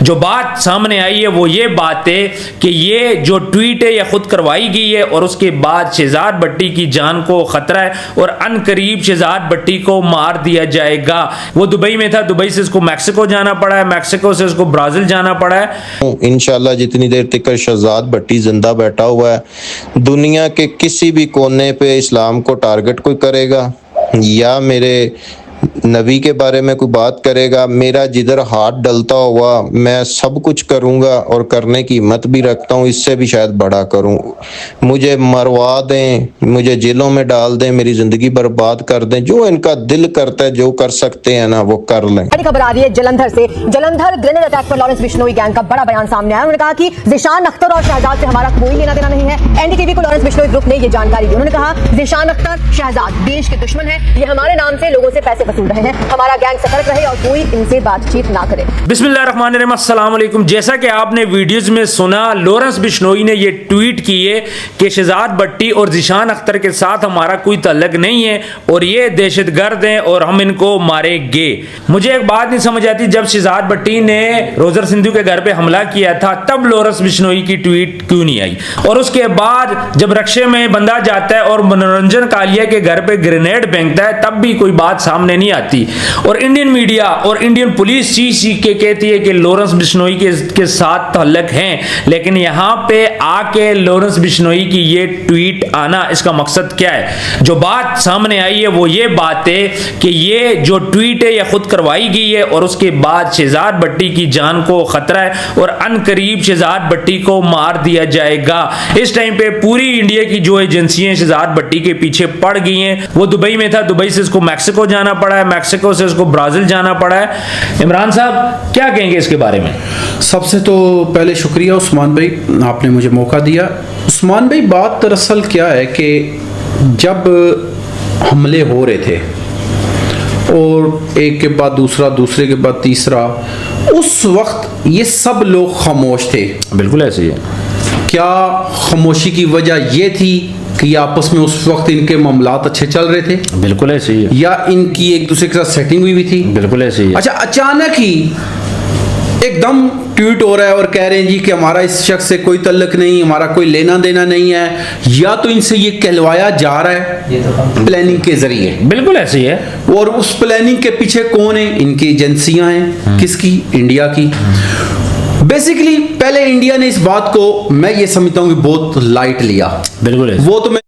जो बात सामने आई है वो ये बात है कि ये जो ट्वीट है ये खुद करवाई गई है और उसके बाद शहजाद भट्टी की जान को खतरा है और अनकरीब शहजाद भट्टी को मार दिया जाएगा। वो दुबई में था, दुबई से इसको मैक्सिको जाना पड़ा है, मैक्सिको से इसको ब्राजील जाना पड़ा है। इंशाल्लाह जितनी देर तक शहजाद भट्टी जिंदा बैठा हुआ है, दुनिया के किसी भी कोने पे इस्लाम को टारगेट कोई करेगा या मेरे नबी के बारे में कोई बात करेगा, मेरा जिधर हाथ डलता हुआ मैं सब कुछ करूंगा और करने की हिम्मत भी रखता हूं, इससे भी शायद बड़ा करूं। मुझे मरवा दें, मुझे जेलों में डाल दें, मेरी जिंदगी बर्बाद कर दें, जो इनका दिल करता है, जो कर सकते हैं ना वो कर लें। बड़ी खबर आ रही है जलंधर से। जलंधर ग्रेनेड अटैक पर लॉरेंस बिश्नोई गैंग का बड़ा बयान सामने आया। उन्होंने कहा कि ज़ीशान अख्तर और शहजाद से हमारा कोई लेना देना नहीं है। एनडीटीवी को लॉरेंस बिश्नोई ग्रुप ने ये जानकारी दी। उन्होंने कहा ज़ीशान अख्तर शहजाद देश के दुश्मन है, ये हमारे नाम से लोगों से पैसे वसूल रहे हैं, हमारा गैंग सतर्क रहे और कोई इनसे बातचीत ना करे। बिस्मिल्लाहिर्रहमानिर्रहीम, अस्सलाम वालेकुम। जैसा कि आपने वीडियोस में सुना, लॉरेंस बिश्नोई ने ये ट्वीट की है कि शहजाद भट्टी और ज़ीशान अख्तर के साथ हमारा कोई तल्लक नहीं है और ये दहशतगर्द हैं और हम इनको मारेंगे। मुझे एक बात नहीं समझ आती, जब शहजाद भट्टी ने रोजर सिंधु के घर पे हमला किया था तब लॉरेंस बिश्नोई की ट्वीट क्यों नहीं आई, और उसके बाद जब रक्शे में बंदा जाता है और मनोरंजन कालिया के घर पे ग्रेनेड फेंकता है तब भी कोई बात सामने नहीं आती। और इंडियन मीडिया और इंडियन पुलिस चीख के कहती है कि लॉरेंस बिश्नोई के साथ तल्लक हैं, लेकिन यहां पे आके लॉरेंस बिश्नोई की ये ट्वीट आना, इसका मकसद क्या है? जो बात सामने आई है वो ये बात है कि ये जो ट्वीट है ये खुद करवाई गई है और उसके बाद शहजाद भट्टी की जान को खतरा है और अनकरीब शहजाद भट्टी को मार दिया जाएगा। इस टाइम पे पूरी इंडिया की जो एजेंसियां शहजाद भट्टी के पीछे पड़ गई हैं। वो दुबई में था, दुबई से इसको मैक्सिको जाना पड़ा है, मैक्सिको से इसको ब्राजील जाना पड़ा है। इमरान साहब क्या कहेंगे इसके बारे में? सबसे तो पहले शुक्रिया उस्मान भाई, आपने मुझे मौका दिया। उस्मान भाई, बात दरअसल क्या है कि जब हमले हो रहे थे और एक के बाद दूसरा, दूसरे के बाद तीसरा, उस वक्त ये सब लोग खामोश थे। बिल्कुल ऐसे ही है। क्या खामोशी की वजह ये थी कि आपस में उस वक्त इनके मामलात अच्छे चल रहे थे? बिल्कुल ऐसे ही है। या इनकी एक दूसरे के साथ सेटिंग हुई थी? बिल्कुल ऐसे ही है। अच्छा, अचानक ही एकदम ट्वीट हो रहा है और कह रहे हैं जी कि हमारा इस शख्स से कोई तल्लक नहीं, हमारा कोई लेना देना नहीं है, या तो इनसे ये कहलवाया जा रहा है प्लानिंग के जरिए। बिल्कुल ऐसे ही है। और उस प्लानिंग के पीछे कौन है? इनकी एजेंसियां हैं। किसकी? इंडिया की। बेसिकली पहले इंडिया ने इस बात को, मैं ये समझता हूँ कि बहुत लाइट लिया। बिल्कुल वो तो मैं